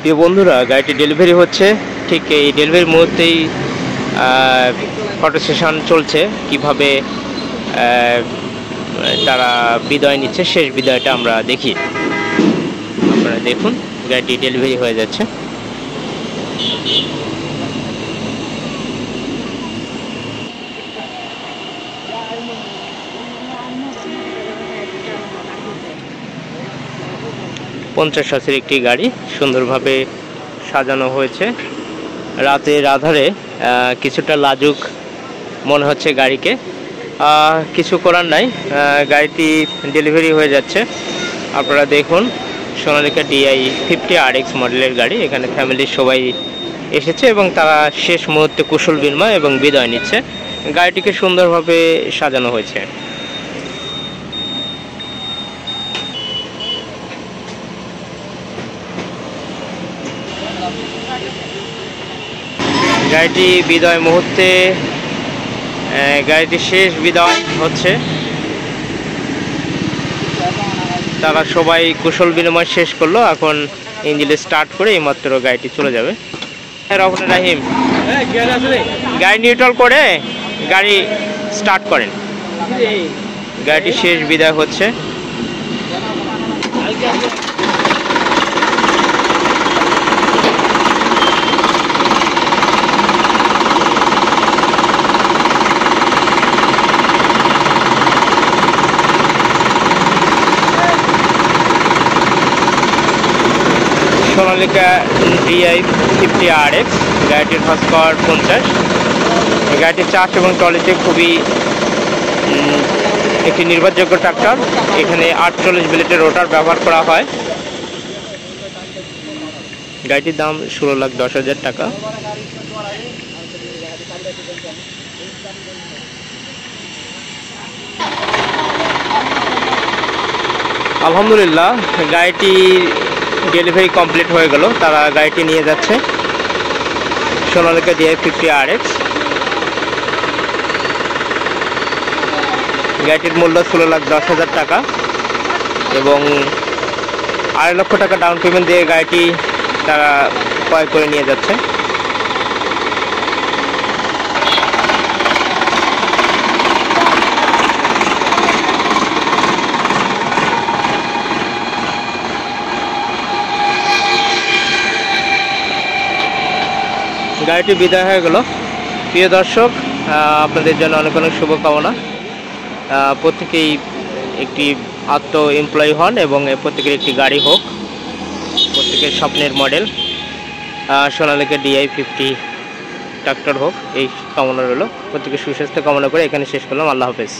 প্রিয় বন্ধুরা, গাড়িটি ডেলিভারি হচ্ছে। ঠিক এই ডেলিভারির মুহূর্তেই ফটো সেশন চলছে, কিভাবে তারা বিদায় নিচ্ছে, শেষ বিদায়টা আমরা দেখি। আপনারা দেখুন, গাড়িটি ডেলিভারি হয়ে যাচ্ছে। পঞ্চাশ সিসির একটি গাড়ি সুন্দরভাবে সাজানো হয়েছে। রাতের আধারে কিছুটা লাজুক মনে হচ্ছে গাড়িকে, কিছু করার নাই, গাড়িটি ডেলিভারি হয়ে যাচ্ছে। আপনারা দেখুন, সোনালিকা DI 50 RX মডেলের গাড়ি। এখানে ফ্যামিলির সবাই এসেছে এবং তারা শেষ মুহূর্তে কুশল বিনিময় এবং বিদায় নিচ্ছে। গাড়িটিকে সুন্দরভাবে সাজানো হয়েছে। গাড়িটি বিদায় মুহূর্তে, গাড়িটি শেষ বিদায় হচ্ছে। তারা সবাই কুশল বিনিময় শেষ করলো। এখন ইঞ্জিন স্টার্ট করে এইমাত্র গাড়িটি চলে যাবে। রহমান রাহিম, গাড়ি নিউট্রাল করে গাড়ি স্টার্ট করেন। গাড়িটি শেষ বিদায় হচ্ছে। সোনালিকা DI 50 RX, গাড়িটির হর্স পাওয়ার 50। গাড়িটির চাষ এবং ট্রলিতে খুবই একটি নির্ভরযোগ্য ট্রাক্টর। এখানে 48 ব্লেডের রোটার ব্যবহার করা হয়। গাড়িটির দাম 16,10,000 টাকা। আলহামদুলিল্লাহ, গাড়িটি ডেলিভারি কমপ্লিট হয়ে গেল। তারা গাড়িটি নিয়ে যাচ্ছে। সোনালিকা DI 50 RX, গাড়িটির মূল্য 16,10,000 টাকা এবং 2.5 লক্ষ টাকা ডাউন পেমেন্ট দিয়ে গাড়িটি তারা ক্রয় করে নিয়ে যাচ্ছে। গাড়িটি বিদায় হয়ে গেল। প্রিয় দর্শক, আপনাদের জন্য অনেক অনেক শুভকামনা। প্রত্যেকেই একটি এমপ্লয়ি হন এবং প্রত্যেকের একটি গাড়ি হোক, প্রত্যেকের স্বপ্নের মডেল সোনালিকা DI 50 ট্রাক্টর হোক, এই কামনা রইল। প্রত্যেকের সুস্বাস্থ্য কামনা করে এখানে শেষ করলাম। আল্লাহ হাফেজ।